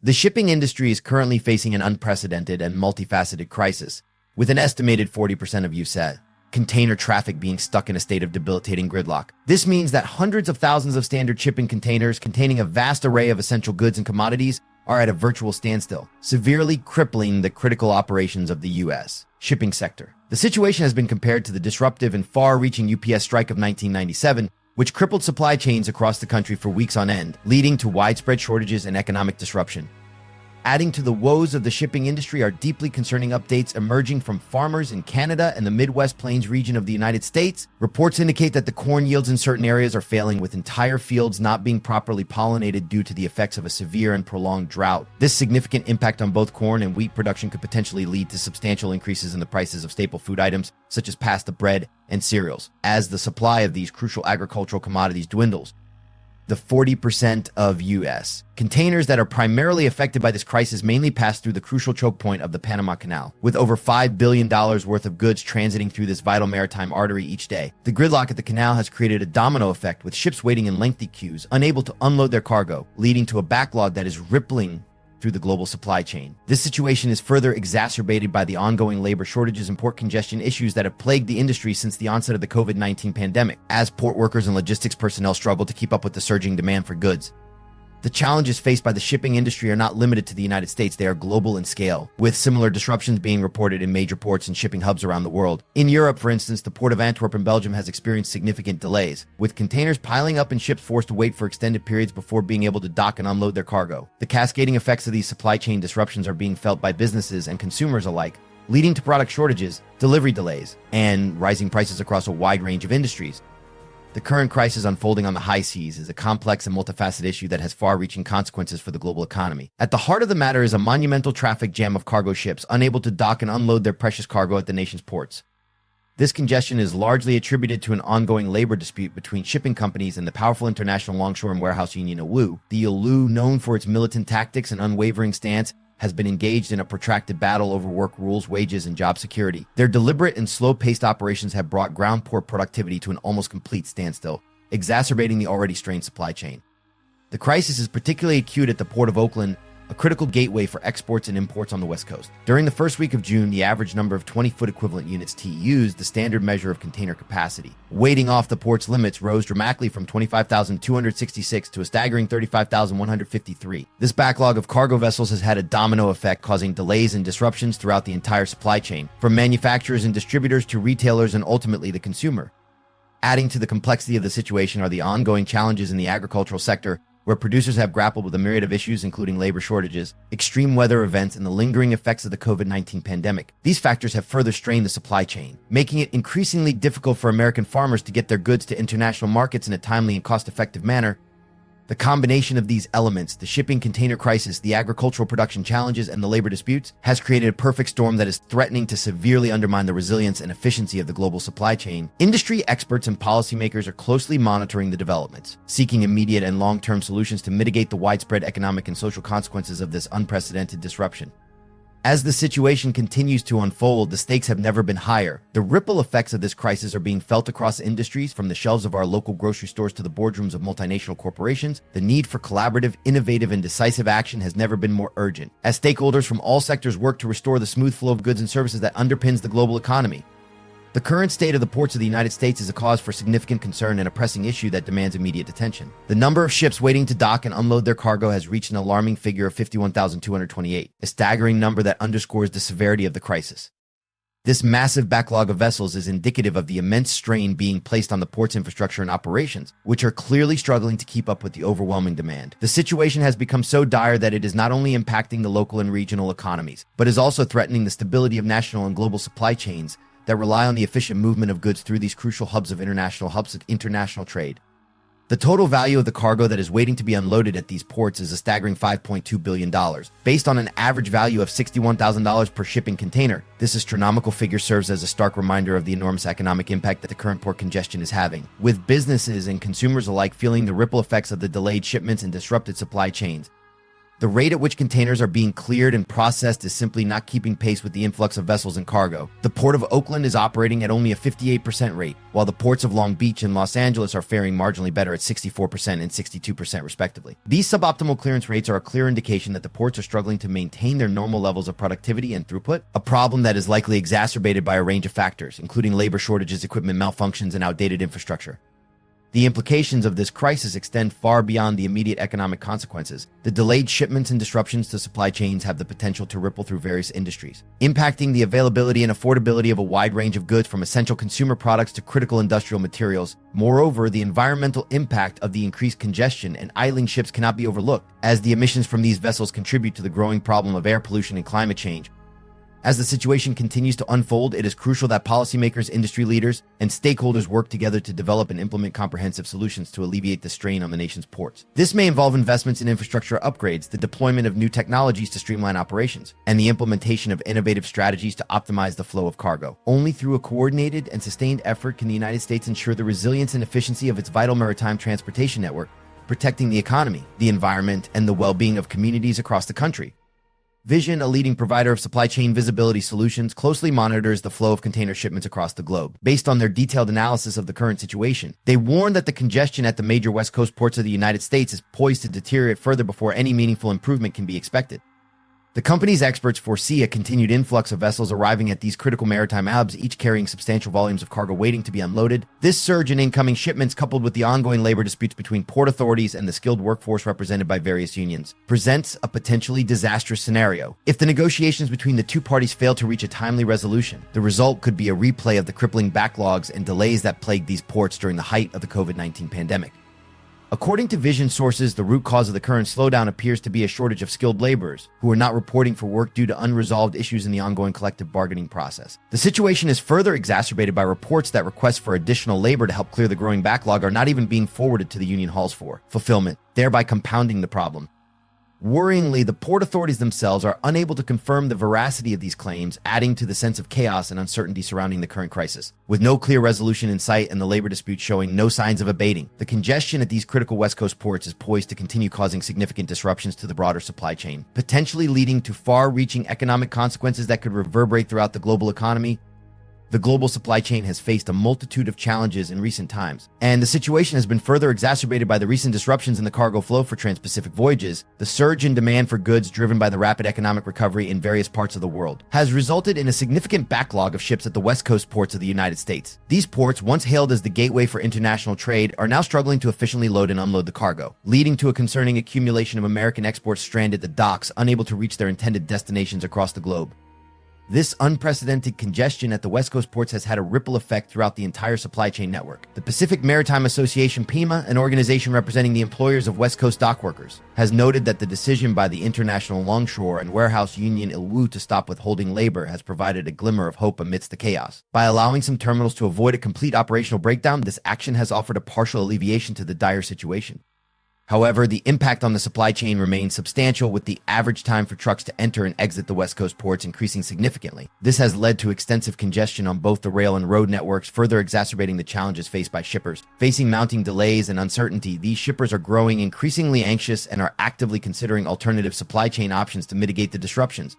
The shipping industry is currently facing an unprecedented and multifaceted crisis, with an estimated 40% of U.S. container traffic being stuck in a state of debilitating gridlock. This means that hundreds of thousands of standard shipping containers containing a vast array of essential goods and commodities are at a virtual standstill, severely crippling the critical operations of the U.S. shipping sector. The situation has been compared to the disruptive and far-reaching UPS strike of 1997, which crippled supply chains across the country for weeks on end, leading to widespread shortages and economic disruption. Adding to the woes of the shipping industry are deeply concerning updates emerging from farmers in Canada and the Midwest Plains region of the United States. Reports indicate that the corn yields in certain areas are failing, with entire fields not being properly pollinated due to the effects of a severe and prolonged drought. This significant impact on both corn and wheat production could potentially lead to substantial increases in the prices of staple food items such as pasta, bread, and cereals, as the supply of these crucial agricultural commodities dwindles. The 40% of U.S. containers that are primarily affected by this crisis mainly pass through the crucial choke point of the Panama Canal, with over $5 billion worth of goods transiting through this vital maritime artery each day. The gridlock at the canal has created a domino effect, with ships waiting in lengthy queues, unable to unload their cargo, leading to a backlog that is rippling through the global supply chain. This situation is further exacerbated by the ongoing labor shortages and port congestion issues that have plagued the industry since the onset of the COVID-19 pandemic, as port workers and logistics personnel struggle to keep up with the surging demand for goods. The challenges faced by the shipping industry are not limited to the United States. They are global in scale, with similar disruptions being reported in major ports and shipping hubs around the world. In Europe, for instance, the port of Antwerp in Belgium has experienced significant delays, with containers piling up and ships forced to wait for extended periods before being able to dock and unload their cargo. The cascading effects of these supply chain disruptions are being felt by businesses and consumers alike, leading to product shortages, delivery delays, and rising prices across a wide range of industries. The current crisis unfolding on the high seas is a complex and multifaceted issue that has far-reaching consequences for the global economy. At the heart of the matter is a monumental traffic jam of cargo ships unable to dock and unload their precious cargo at the nation's ports. This congestion is largely attributed to an ongoing labor dispute between shipping companies and the powerful international Longshore and Warehouse Union AWU. The AWU, known for its militant tactics and unwavering stance, has been engaged in a protracted battle over work rules, wages, and job security. Their deliberate and slow-paced operations have brought ground port productivity to an almost complete standstill, exacerbating the already strained supply chain. The crisis is particularly acute at the Port of Oakland, a critical gateway for exports and imports on the West Coast. During the first week of June, the average number of 20-foot equivalent units TEUs, the standard measure of container capacity, waiting off the port's limits, rose dramatically from 25,266 to a staggering 35,153. This backlog of cargo vessels has had a domino effect, causing delays and disruptions throughout the entire supply chain, from manufacturers and distributors to retailers and ultimately the consumer. Adding to the complexity of the situation are the ongoing challenges in the agricultural sector, where producers have grappled with a myriad of issues, including labor shortages, extreme weather events, and the lingering effects of the COVID-19 pandemic. These factors have further strained the supply chain, making it increasingly difficult for American farmers to get their goods to international markets in a timely and cost-effective manner. The combination of these elements, the shipping container crisis, the agricultural production challenges, and the labor disputes, has created a perfect storm that is threatening to severely undermine the resilience and efficiency of the global supply chain. Industry experts and policymakers are closely monitoring the developments, seeking immediate and long-term solutions to mitigate the widespread economic and social consequences of this unprecedented disruption. As the situation continues to unfold, the stakes have never been higher. The ripple effects of this crisis are being felt across industries, from the shelves of our local grocery stores to the boardrooms of multinational corporations. The need for collaborative, innovative, and decisive action has never been more urgent, as stakeholders from all sectors work to restore the smooth flow of goods and services that underpins the global economy. The current state of the ports of the United States is a cause for significant concern and a pressing issue that demands immediate attention. The number of ships waiting to dock and unload their cargo has reached an alarming figure of 51,228, a staggering number that underscores the severity of the crisis. This massive backlog of vessels is indicative of the immense strain being placed on the port's infrastructure and operations, which are clearly struggling to keep up with the overwhelming demand. The situation has become so dire that it is not only impacting the local and regional economies, but is also threatening the stability of national and global supply chains that rely on the efficient movement of goods through these crucial hubs of international trade. The total value of the cargo that is waiting to be unloaded at these ports is a staggering $5.2 billion. Based on an average value of $61,000 per shipping container, this astronomical figure serves as a stark reminder of the enormous economic impact that the current port congestion is having, with businesses and consumers alike feeling the ripple effects of the delayed shipments and disrupted supply chains. The rate at which containers are being cleared and processed is simply not keeping pace with the influx of vessels and cargo. The Port of Oakland is operating at only a 58% rate, while the ports of Long Beach and Los Angeles are faring marginally better at 64% and 62% respectively. These suboptimal clearance rates are a clear indication that the ports are struggling to maintain their normal levels of productivity and throughput, a problem that is likely exacerbated by a range of factors, including labor shortages, equipment malfunctions, and outdated infrastructure. The implications of this crisis extend far beyond the immediate economic consequences. The delayed shipments and disruptions to supply chains have the potential to ripple through various industries, impacting the availability and affordability of a wide range of goods from essential consumer products to critical industrial materials. Moreover, the environmental impact of the increased congestion and idling ships cannot be overlooked, as the emissions from these vessels contribute to the growing problem of air pollution and climate change. As the situation continues to unfold, it is crucial that policymakers, industry leaders, and stakeholders work together to develop and implement comprehensive solutions to alleviate the strain on the nation's ports. This may involve investments in infrastructure upgrades, the deployment of new technologies to streamline operations, and the implementation of innovative strategies to optimize the flow of cargo. Only through a coordinated and sustained effort can the United States ensure the resilience and efficiency of its vital maritime transportation network, protecting the economy, the environment, and the well-being of communities across the country. Vision, a leading provider of supply chain visibility solutions, closely monitors the flow of container shipments across the globe. Based on their detailed analysis of the current situation, they warn that the congestion at the major West Coast ports of the United States is poised to deteriorate further before any meaningful improvement can be expected. The company's experts foresee a continued influx of vessels arriving at these critical maritime hubs, each carrying substantial volumes of cargo waiting to be unloaded. This surge in incoming shipments, coupled with the ongoing labor disputes between port authorities and the skilled workforce represented by various unions, presents a potentially disastrous scenario. If the negotiations between the two parties fail to reach a timely resolution, the result could be a replay of the crippling backlogs and delays that plagued these ports during the height of the COVID-19 pandemic. According to Vision sources, the root cause of the current slowdown appears to be a shortage of skilled laborers who are not reporting for work due to unresolved issues in the ongoing collective bargaining process. The situation is further exacerbated by reports that requests for additional labor to help clear the growing backlog are not even being forwarded to the union halls for fulfillment, thereby compounding the problem. Worryingly, the port authorities themselves are unable to confirm the veracity of these claims, adding to the sense of chaos and uncertainty surrounding the current crisis. With no clear resolution in sight and the labor dispute showing no signs of abating, the congestion at these critical West Coast ports is poised to continue causing significant disruptions to the broader supply chain, potentially leading to far-reaching economic consequences that could reverberate throughout the global economy. The global supply chain has faced a multitude of challenges in recent times, and the situation has been further exacerbated by the recent disruptions in the cargo flow for trans-Pacific voyages. The surge in demand for goods driven by the rapid economic recovery in various parts of the world has resulted in a significant backlog of ships at the West Coast ports of the United States. These ports, once hailed as the gateway for international trade, are now struggling to efficiently load and unload the cargo, leading to a concerning accumulation of American exports stranded at the docks, unable to reach their intended destinations across the globe. This unprecedented congestion at the West Coast ports has had a ripple effect throughout the entire supply chain network. The Pacific Maritime Association, PEMA, an organization representing the employers of West Coast dock workers, has noted that the decision by the International Longshore and Warehouse Union ILWU to stop withholding labor has provided a glimmer of hope amidst the chaos. By allowing some terminals to avoid a complete operational breakdown, this action has offered a partial alleviation to the dire situation. However, the impact on the supply chain remains substantial, with the average time for trucks to enter and exit the West Coast ports increasing significantly. This has led to extensive congestion on both the rail and road networks, further exacerbating the challenges faced by shippers. Facing mounting delays and uncertainty, these shippers are growing increasingly anxious and are actively considering alternative supply chain options to mitigate the disruptions.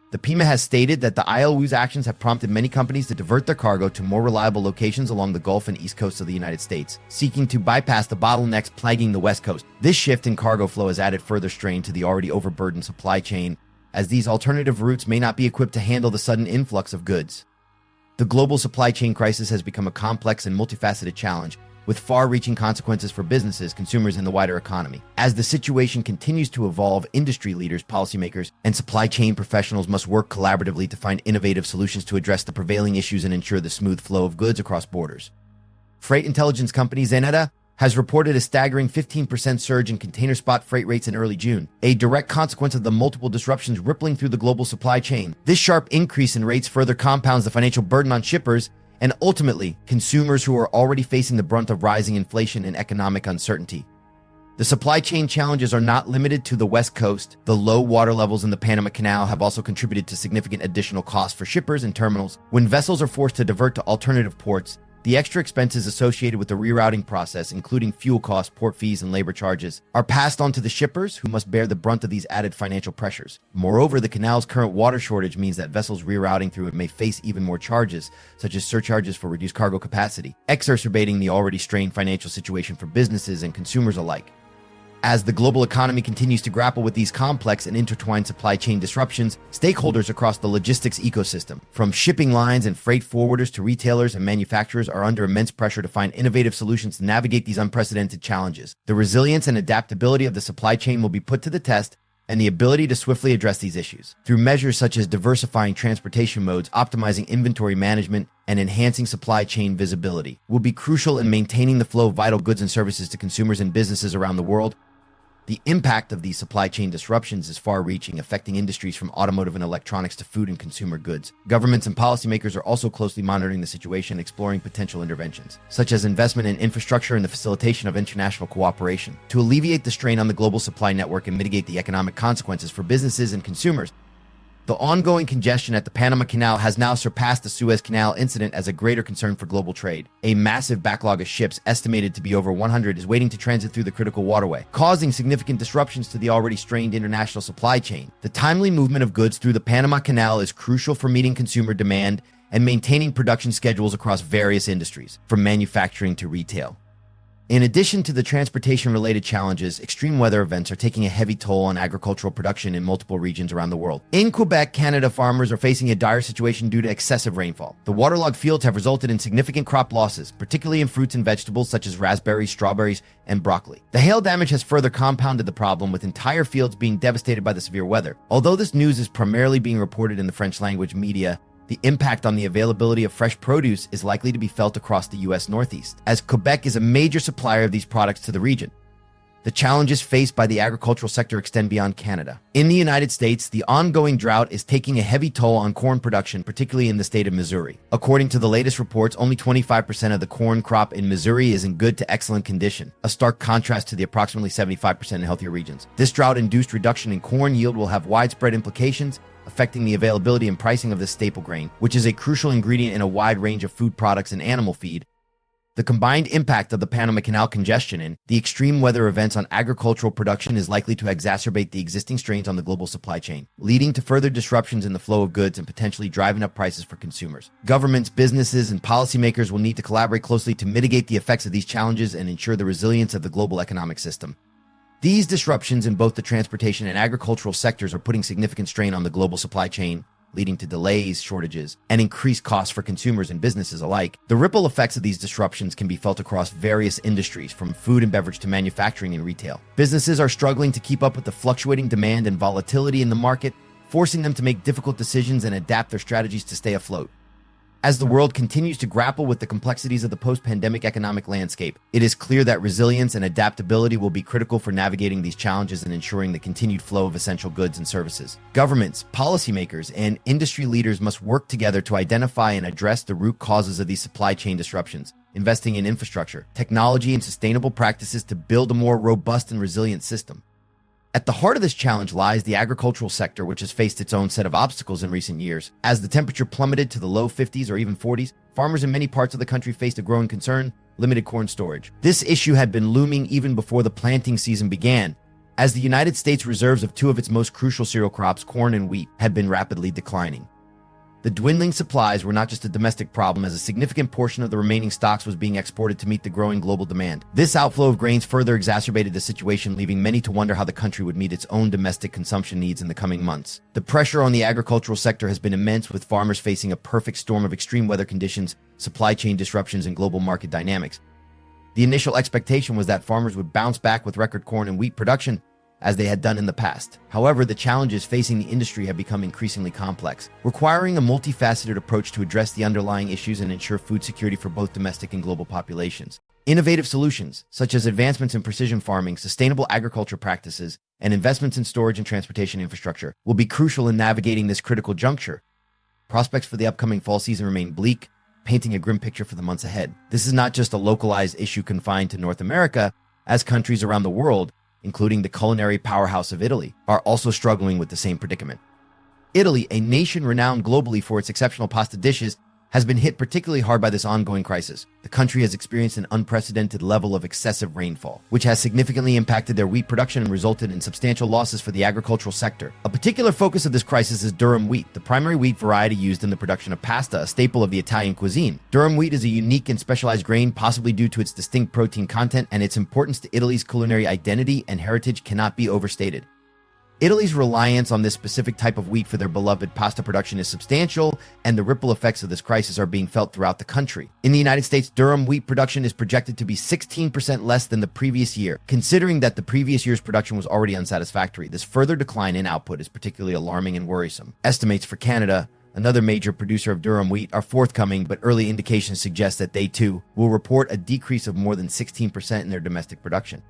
The PEMA has stated that the ILWU's actions have prompted many companies to divert their cargo to more reliable locations along the Gulf and East Coast of the United States, seeking to bypass the bottlenecks plaguing the West Coast. This shift in cargo flow has added further strain to the already overburdened supply chain, as these alternative routes may not be equipped to handle the sudden influx of goods. The global supply chain crisis has become a complex and multifaceted challenge, with far-reaching consequences for businesses, consumers, and the wider economy. As the situation continues to evolve, industry leaders, policymakers, and supply chain professionals must work collaboratively to find innovative solutions to address the prevailing issues and ensure the smooth flow of goods across borders. Freight intelligence company Zeneta has reported a staggering 15% surge in container spot freight rates in early June, a direct consequence of the multiple disruptions rippling through the global supply chain. This sharp increase in rates further compounds the financial burden on shippers and ultimately consumers who are already facing the brunt of rising inflation and economic uncertainty. The supply chain challenges are not limited to the West Coast. The low water levels in the Panama Canal have also contributed to significant additional costs for shippers and terminals. When vessels are forced to divert to alternative ports, The extra expenses associated with the rerouting process, including fuel costs, port fees, and labor charges, are passed on to the shippers, who must bear the brunt of these added financial pressures. Moreover, the canal's current water shortage means that vessels rerouting through it may face even more charges, such as surcharges for reduced cargo capacity, exacerbating the already strained financial situation for businesses and consumers alike. As the global economy continues to grapple with these complex and intertwined supply chain disruptions, stakeholders across the logistics ecosystem, from shipping lines and freight forwarders to retailers and manufacturers, are under immense pressure to find innovative solutions to navigate these unprecedented challenges. The resilience and adaptability of the supply chain will be put to the test, and the ability to swiftly address these issues through measures such as diversifying transportation modes, optimizing inventory management, and enhancing supply chain visibility will be crucial in maintaining the flow of vital goods and services to consumers and businesses around the world. The impact of these supply chain disruptions is far-reaching, affecting industries from automotive and electronics to food and consumer goods. Governments and policymakers are also closely monitoring the situation, exploring potential interventions, such as investment in infrastructure and the facilitation of international cooperation, to alleviate the strain on the global supply network and mitigate the economic consequences for businesses and consumers. The ongoing congestion at the Panama Canal has now surpassed the Suez Canal incident as a greater concern for global trade. A massive backlog of ships, estimated to be over 100, is waiting to transit through the critical waterway, causing significant disruptions to the already strained international supply chain. The timely movement of goods through the Panama Canal is crucial for meeting consumer demand and maintaining production schedules across various industries, from manufacturing to retail. In addition to the transportation-related challenges, extreme weather events are taking a heavy toll on agricultural production in multiple regions around the world. In Quebec, Canada, farmers are facing a dire situation due to excessive rainfall. The waterlogged fields have resulted in significant crop losses, particularly in fruits and vegetables such as raspberries, strawberries, and broccoli. The hail damage has further compounded the problem, with entire fields being devastated by the severe weather. Although this news is primarily being reported in the French-language media, the impact on the availability of fresh produce is likely to be felt across the U.S. Northeast, as Quebec is a major supplier of these products to the region. The challenges faced by the agricultural sector extend beyond Canada. In the United States, the ongoing drought is taking a heavy toll on corn production, particularly in the state of Missouri. According to the latest reports, only 25% of the corn crop in Missouri is in good to excellent condition, a stark contrast to the approximately 75% in healthier regions. This drought-induced reduction in corn yield will have widespread implications, affecting the availability and pricing of this staple grain, which is a crucial ingredient in a wide range of food products and animal feed. The combined impact of the Panama Canal congestion and the extreme weather events on agricultural production is likely to exacerbate the existing strains on the global supply chain, leading to further disruptions in the flow of goods and potentially driving up prices for consumers. Governments, businesses, and policymakers will need to collaborate closely to mitigate the effects of these challenges and ensure the resilience of the global economic system. These disruptions in both the transportation and agricultural sectors are putting significant strain on the global supply chain, leading to delays, shortages, and increased costs for consumers and businesses alike. The ripple effects of these disruptions can be felt across various industries, from food and beverage to manufacturing and retail. Businesses are struggling to keep up with the fluctuating demand and volatility in the market, forcing them to make difficult decisions and adapt their strategies to stay afloat. As the world continues to grapple with the complexities of the post-pandemic economic landscape, it is clear that resilience and adaptability will be critical for navigating these challenges and ensuring the continued flow of essential goods and services. Governments, policymakers, and industry leaders must work together to identify and address the root causes of these supply chain disruptions, investing in infrastructure, technology, and sustainable practices to build a more robust and resilient system. At the heart of this challenge lies the agricultural sector, which has faced its own set of obstacles in recent years. As the temperature plummeted to the low 50s or even 40s, farmers in many parts of the country faced a growing concern: limited corn storage. This issue had been looming even before the planting season began, as the United States reserves of two of its most crucial cereal crops, corn and wheat, had been rapidly declining. The dwindling supplies were not just a domestic problem, as a significant portion of the remaining stocks was being exported to meet the growing global demand. This outflow of grains further exacerbated the situation, leaving many to wonder how the country would meet its own domestic consumption needs in the coming months. The pressure on the agricultural sector has been immense, with farmers facing a perfect storm of extreme weather conditions, supply chain disruptions, and global market dynamics. The initial expectation was that farmers would bounce back with record corn and wheat production, as they had done in the past. However, the challenges facing the industry have become increasingly complex, requiring a multifaceted approach to address the underlying issues and ensure food security for both domestic and global populations. Innovative solutions, such as advancements in precision farming, sustainable agriculture practices, and investments in storage and transportation infrastructure, will be crucial in navigating this critical juncture. Prospects for the upcoming fall season remain bleak, painting a grim picture for the months ahead. This is not just a localized issue confined to North America, as countries around the world, including the culinary powerhouse of Italy, are also struggling with the same predicament. Italy, a nation renowned globally for its exceptional pasta dishes, has been hit particularly hard by this ongoing crisis. The country has experienced an unprecedented level of excessive rainfall, which has significantly impacted their wheat production and resulted in substantial losses for the agricultural sector. A particular focus of this crisis is durum wheat, the primary wheat variety used in the production of pasta, a staple of the Italian cuisine. Durum wheat is a unique and specialized grain, possibly due to its distinct protein content, and its importance to Italy's culinary identity and heritage cannot be overstated. Italy's reliance on this specific type of wheat for their beloved pasta production is substantial, and the ripple effects of this crisis are being felt throughout the country. In the United States, durum wheat production is projected to be 16% less than the previous year. Considering that the previous year's production was already unsatisfactory, this further decline in output is particularly alarming and worrisome. Estimates for Canada, another major producer of durum wheat, are forthcoming, but early indications suggest that they too will report a decrease of more than 16% in their domestic production.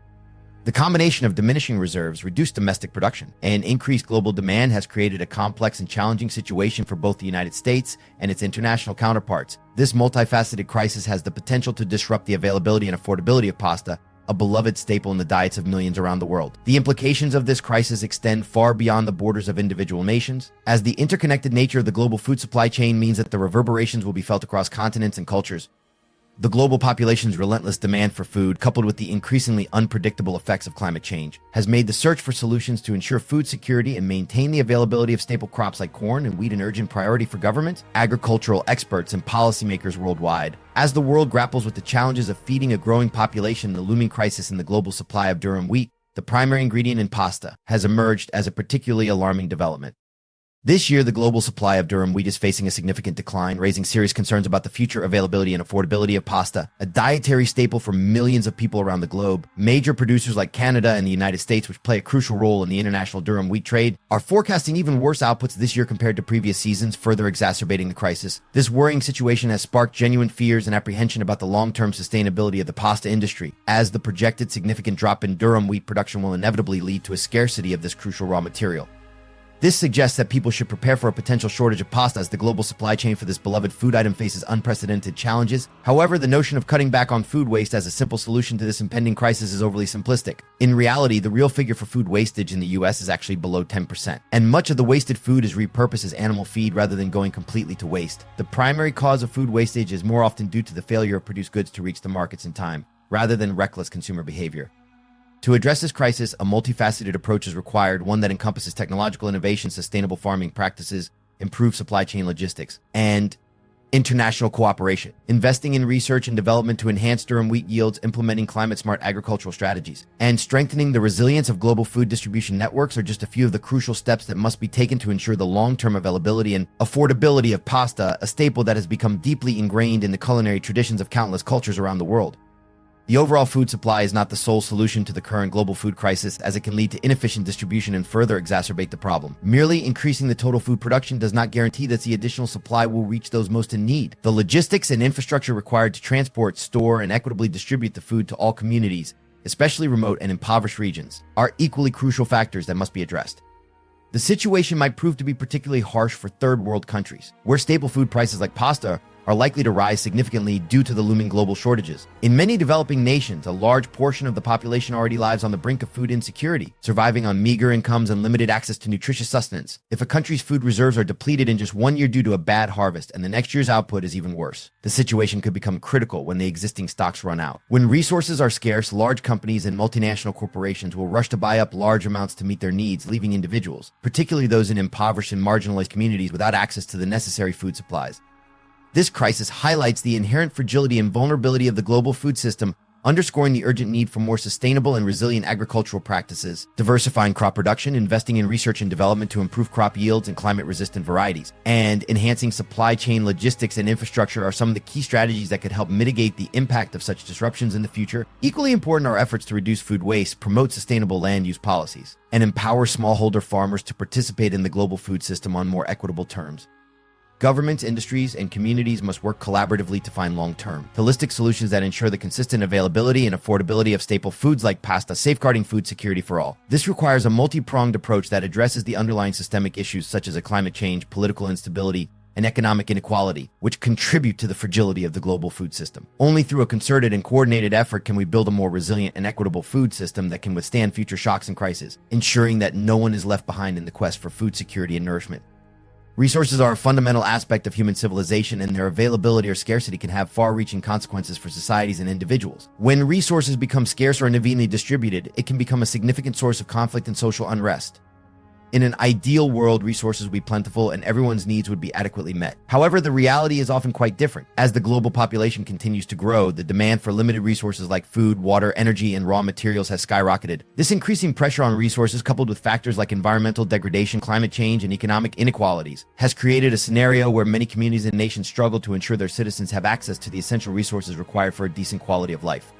The combination of diminishing reserves, reduced domestic production, and increased global demand has created a complex and challenging situation for both the United States and its international counterparts. This multifaceted crisis has the potential to disrupt the availability and affordability of pasta, a beloved staple in the diets of millions around the world. The implications of this crisis extend far beyond the borders of individual nations, as the interconnected nature of the global food supply chain means that the reverberations will be felt across continents and cultures. The global population's relentless demand for food, coupled with the increasingly unpredictable effects of climate change, has made the search for solutions to ensure food security and maintain the availability of staple crops like corn and wheat an urgent priority for governments, agricultural experts, and policymakers worldwide. As the world grapples with the challenges of feeding a growing population and the looming crisis in the global supply of durum wheat, the primary ingredient in pasta has emerged as a particularly alarming development. This year, the global supply of durum wheat is facing a significant decline, raising serious concerns about the future availability and affordability of pasta, a dietary staple for millions of people around the globe. Major producers like Canada and the United States, which play a crucial role in the international durum wheat trade, are forecasting even worse outputs this year compared to previous seasons, further exacerbating the crisis. This worrying situation has sparked genuine fears and apprehension about the long-term sustainability of the pasta industry, as the projected significant drop in durum wheat production will inevitably lead to a scarcity of this crucial raw material. This suggests that people should prepare for a potential shortage of pasta as the global supply chain for this beloved food item faces unprecedented challenges. However, the notion of cutting back on food waste as a simple solution to this impending crisis is overly simplistic. In reality, the real figure for food wastage in the US is actually below 10%, and much of the wasted food is repurposed as animal feed rather than going completely to waste. The primary cause of food wastage is more often due to the failure of produced goods to reach the markets in time, rather than reckless consumer behavior. To address this crisis, a multifaceted approach is required, one that encompasses technological innovation, sustainable farming practices, improved supply chain logistics, and international cooperation. Investing in research and development to enhance durum wheat yields, implementing climate-smart agricultural strategies, and strengthening the resilience of global food distribution networks are just a few of the crucial steps that must be taken to ensure the long-term availability and affordability of pasta, a staple that has become deeply ingrained in the culinary traditions of countless cultures around the world. The overall food supply is not the sole solution to the current global food crisis, as it can lead to inefficient distribution and further exacerbate the problem. Merely increasing the total food production does not guarantee that the additional supply will reach those most in need. The logistics and infrastructure required to transport, store, and equitably distribute the food to all communities, especially remote and impoverished regions, are equally crucial factors that must be addressed. The situation might prove to be particularly harsh for third world countries, where staple food prices like pasta are likely to rise significantly due to the looming global shortages. In many developing nations, a large portion of the population already lives on the brink of food insecurity, surviving on meager incomes and limited access to nutritious sustenance. If a country's food reserves are depleted in just 1 year due to a bad harvest, and the next year's output is even worse, the situation could become critical when the existing stocks run out. When resources are scarce, large companies and multinational corporations will rush to buy up large amounts to meet their needs, leaving individuals, particularly those in impoverished and marginalized communities, without access to the necessary food supplies. This crisis highlights the inherent fragility and vulnerability of the global food system, underscoring the urgent need for more sustainable and resilient agricultural practices, diversifying crop production, investing in research and development to improve crop yields and climate-resistant varieties, and enhancing supply chain logistics and infrastructure are some of the key strategies that could help mitigate the impact of such disruptions in the future. Equally important are efforts to reduce food waste, promote sustainable land use policies, and empower smallholder farmers to participate in the global food system on more equitable terms. Governments, industries, and communities must work collaboratively to find long-term, holistic solutions that ensure the consistent availability and affordability of staple foods like pasta, safeguarding food security for all. This requires a multi-pronged approach that addresses the underlying systemic issues such as climate change, political instability, and economic inequality, which contribute to the fragility of the global food system. Only through a concerted and coordinated effort can we build a more resilient and equitable food system that can withstand future shocks and crises, ensuring that no one is left behind in the quest for food security and nourishment. Resources are a fundamental aspect of human civilization, and their availability or scarcity can have far-reaching consequences for societies and individuals. When resources become scarce or unevenly distributed, it can become a significant source of conflict and social unrest. In an ideal world, resources would be plentiful and everyone's needs would be adequately met. However, the reality is often quite different. As the global population continues to grow, the demand for limited resources like food, water, energy, and raw materials has skyrocketed. This increasing pressure on resources, coupled with factors like environmental degradation, climate change, and economic inequalities, has created a scenario where many communities and nations struggle to ensure their citizens have access to the essential resources required for a decent quality of life.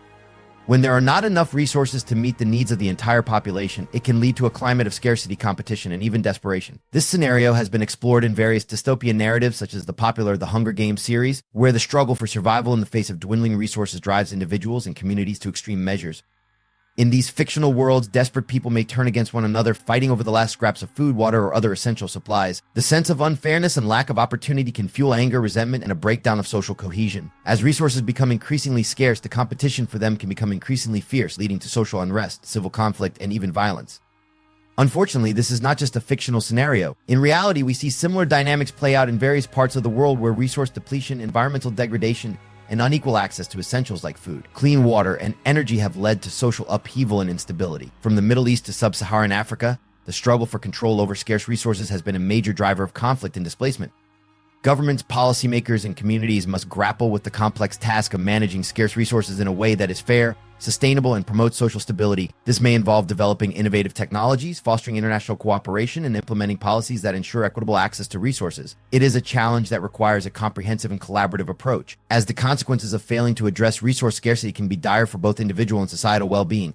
When there are not enough resources to meet the needs of the entire population, it can lead to a climate of scarcity, competition, and even desperation. This scenario has been explored in various dystopian narratives, such as the popular The Hunger Games series, where the struggle for survival in the face of dwindling resources drives individuals and communities to extreme measures. In these fictional worlds, desperate people may turn against one another, fighting over the last scraps of food, water, or other essential supplies. The sense of unfairness and lack of opportunity can fuel anger, resentment, and a breakdown of social cohesion. As resources become increasingly scarce, the competition for them can become increasingly fierce, leading to social unrest, civil conflict, and even violence. Unfortunately, this is not just a fictional scenario. In reality, we see similar dynamics play out in various parts of the world where resource depletion, environmental degradation, and unequal access to essentials like food, clean water, and energy have led to social upheaval and instability. From the Middle East to sub-Saharan Africa, the struggle for control over scarce resources has been a major driver of conflict and displacement. Governments, policymakers, and communities must grapple with the complex task of managing scarce resources in a way that is fair, sustainable, and promotes social stability. This may involve developing innovative technologies, fostering international cooperation, and implementing policies that ensure equitable access to resources. It is a challenge that requires a comprehensive and collaborative approach, as the consequences of failing to address resource scarcity can be dire for both individual and societal well-being.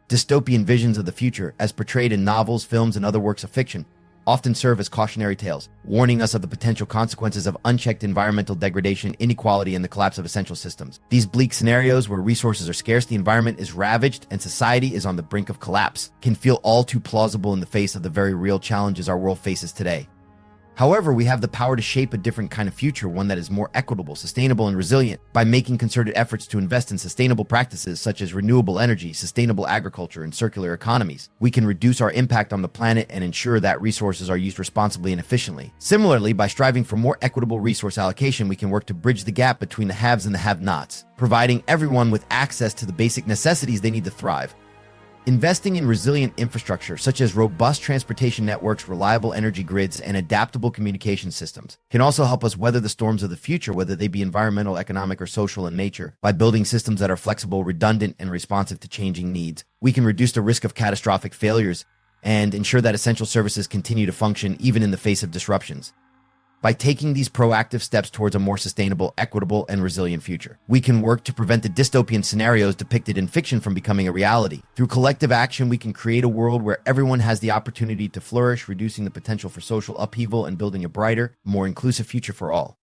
Dystopian visions of the future, as portrayed in novels, films, and other works of fiction, often serve as cautionary tales, warning us of the potential consequences of unchecked environmental degradation, inequality, and the collapse of essential systems. These bleak scenarios where resources are scarce, the environment is ravaged, and society is on the brink of collapse can feel all too plausible in the face of the very real challenges our world faces today. However, we have the power to shape a different kind of future, one that is more equitable, sustainable, and resilient. By making concerted efforts to invest in sustainable practices such as renewable energy, sustainable agriculture, and circular economies, we can reduce our impact on the planet and ensure that resources are used responsibly and efficiently. Similarly, by striving for more equitable resource allocation, we can work to bridge the gap between the haves and the have-nots, providing everyone with access to the basic necessities they need to thrive. Investing in resilient infrastructure, such as robust transportation networks, reliable energy grids, and adaptable communication systems, can also help us weather the storms of the future, whether they be environmental, economic, or social in nature. By building systems that are flexible, redundant, and responsive to changing needs, we can reduce the risk of catastrophic failures and ensure that essential services continue to function even in the face of disruptions. By taking these proactive steps towards a more sustainable, equitable, and resilient future, we can work to prevent the dystopian scenarios depicted in fiction from becoming a reality. Through collective action, we can create a world where everyone has the opportunity to flourish, reducing the potential for social upheaval and building a brighter, more inclusive future for all.